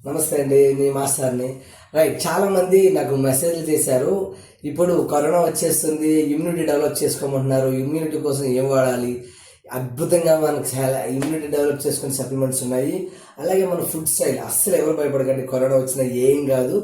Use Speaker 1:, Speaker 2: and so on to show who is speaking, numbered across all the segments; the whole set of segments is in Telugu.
Speaker 1: నమస్తే అండి, మీ మాస్టర్ని. రైట్, చాలామంది నాకు మెసేజ్లు చేశారు. ఇప్పుడు కరోనా వచ్చేస్తుంది, ఇమ్యూనిటీ డెవలప్ చేసుకోమంటున్నారు. ఇమ్యూనిటీ కోసం ఏం వాడాలి? అద్భుతంగా మనకు చాలా ఇమ్యూనిటీ డెవలప్ చేసుకునే సప్లిమెంట్స్ ఉన్నాయి. అలాగే మన ఫుడ్ స్టైల్ అస్సలు ఎవరు భయపడకండి. కరోనా వచ్చినా ఏం కాదు,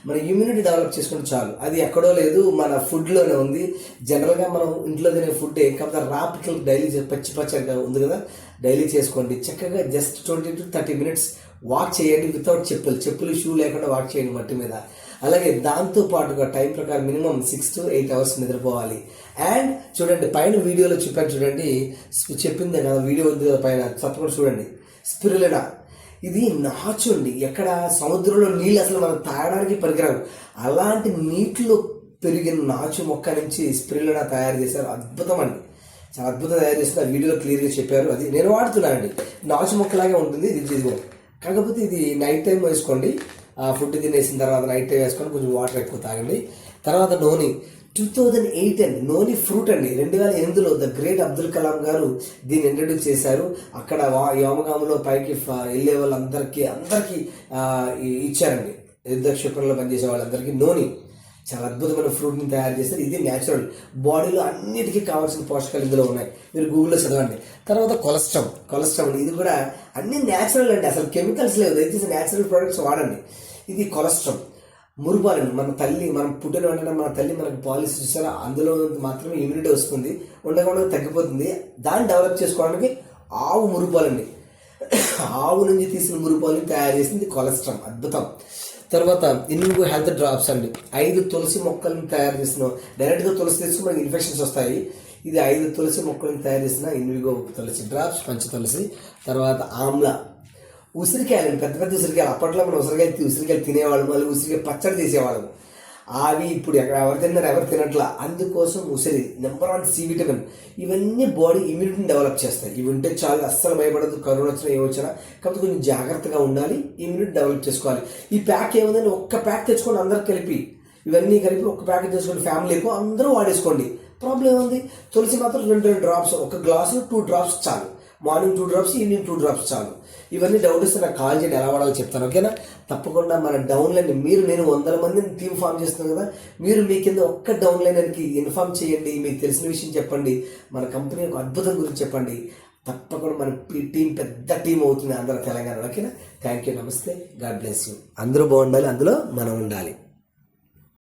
Speaker 1: మన ఇమ్యూనిటీ డెవలప్ చేసుకుంటే చాలు. అది ఎక్కడో లేదు, మన ఫుడ్లోనే ఉంది. జనరల్గా మనం ఇంట్లో తినే ఫుడ్ కాకపోతే రాపికలు డైలీ పచ్చిగా ఉంది కదా, డైలీ చేసుకోండి. చక్కగా జస్ట్ 20 to 30 minutes వాక్ చేయండి వితౌట్ చెప్పులు షూ లేకుండా వాక్ చేయండి మట్టి మీద. అలాగే దాంతో పాటుగా టైం ప్రకారం మినిమం 6 to 8 hours నిద్రపోవాలి. అండ్ చూడండి, పైన వీడియోలో చెప్పాను చూడండి, చెప్పింది కదా వీడియో ఉంది కదా పైన, తప్పకుండా చూడండి. స్పిరులినా ఇది నాచు అండి. ఎక్కడ సముద్రంలో నీళ్ళు అసలు మనం తాగడానికి పనికిరావు, అలాంటి నీటిలో పెరిగిన నాచు మొక్క నుంచి స్పిరులినా తయారు చేశారు. అద్భుతం అండి, చాలా అద్భుతం తయారు చేస్తారు. ఆ వీడియోలో క్లియర్గా చెప్పారు. అది నేను వాడుతున్నానండి. నాచు మొక్కలాగే ఉంటుంది ఇది. కాకపోతే ఇది నైట్ టైం వేసుకోండి. ఫుడ్ తినేసిన తర్వాత నైట్ టైం వేసుకొని కొంచెం వాటర్ ఎక్కువ తాగండి. తర్వాత నోని 2008 అండి, నోని ఫ్రూట్ అండి. 2008లో ద గ్రేట్ అబ్దుల్ కలాం గారు దీన్ని ఇంట్రడ్యూస్ చేశారు. అక్కడ వ్యోమగాములో పైకి వెళ్ళే వాళ్ళందరికీ ఇచ్చారండి. యుద్ధ క్షిపణిలో పనిచేసే వాళ్ళందరికీ నోని చాలా అద్భుతమైన ఫ్రూట్ని తయారు చేస్తారు. ఇది న్యాచురల్, బాడీలో అన్నిటికీ కావాల్సిన పోషకాలు ఇందులో ఉన్నాయి. మీరు గూగుల్లో చదవండి. తర్వాత కొలెస్ట్రాల్ ఇది కూడా అన్ని న్యాచురల్ అండి, అసలు కెమికల్స్ లేవు. దయచేసి న్యాచురల్ ప్రోడక్ట్స్ వాడండి. ఇది కొలెస్ట్రాల్. మురుపాలండి, మనం పుట్టిన వెంటనే మన తల్లి మనకు పాలిసి చూసారా, అందులో మాత్రమే ఇమ్యూనిటీ వస్తుంది, ఉండకుండా తగ్గిపోతుంది. దాన్ని డెవలప్ చేసుకోవడానికి ఆవు మురుపాలండి, ఆవు నుంచి తీసిన మురుపాలని తయారు చేసింది కొలెస్ట్రాల్. అద్భుతం. తర్వాత ఇన్విగో హెల్త్ డ్రాప్స్ అండి, 5 తులసి మొక్కలను తయారు చేసిన, డైరెక్ట్గా తులసి తీసుకుని మనకి ఇన్ఫెక్షన్స్ వస్తాయి. ఇది 5 తులసి మొక్కలను తయారు చేసిన ఇన్విగో తులసి డ్రాప్స్, పంచ తులసి. తర్వాత ఆమ్లా, ఉసిరికాయలు, పెద్ద ఉసిరికాయలు. అప్పట్లో మనం ఉసిరికాయలు తినేవాళ్ళం, మళ్ళీ ఉసిరికాయ పచ్చడి చేసేవాళ్ళం. అవి ఇప్పుడు ఎవరు తిన్నారు, ఎవరు తినట్లా. అందుకోసం ఉసిరి నెంబర్ 1 సి విటమిన్. ఇవన్నీ బాడీ ఇమ్యూనిటీని డెవలప్ చేస్తాయి. ఇవి ఉంటే చాలా, అస్సలు భయపడదు. కరోనా వచ్చినా ఏమొచ్చినా, కాకపోతే కొంచెం జాగ్రత్తగా ఉండాలి, ఇమ్యూనిటీ డెవలప్ చేసుకోవాలి. ఈ ప్యాక్ ఏముందని ఒక్క ప్యాక్ తెచ్చుకొని అందరు కలిపి, ఇవన్నీ కలిపి ఒక్క ప్యాకెట్ తెచ్చుకోండి. ఫ్యామిలీకు అందరూ వాడేసుకోండి, ప్రాబ్లం ఏముంది. తులసి మాత్రం 2 డ్రాప్స్, ఒక గ్లాసులో 2 డ్రాప్స్ చాలు. మార్నింగ్ 2 డ్రాప్స్, ఈవినింగ్ 2 డ్రాప్స్ చాలు. ఇవన్నీ డౌట్ ఇస్తే నాకు కాల్ చేయండి, ఎలా వాడాలో చెప్తాను, ఓకేనా? తప్పకుండా మన డౌన్లైన్ నేను 100 మందిని టీమ్ ఫామ్ చేస్తున్నాను కదా, మీరు మీ కింద ఒక్క డౌన్లైనర్కి ఇన్ఫార్మ్ చేయండి. మీకు తెలిసిన విషయం చెప్పండి, మన కంపెనీ యొక్క అద్భుతం గురించి చెప్పండి. తప్పకుండా మన టీం పెద్ద టీం అవుతుంది అందరూ తెలంగాణలో, ఓకేనా? థ్యాంక్ యూ, నమస్తే, గాడ్ బ్లెస్ యూ. అందరూ బాగుండాలి, అందులో మనం ఉండాలి.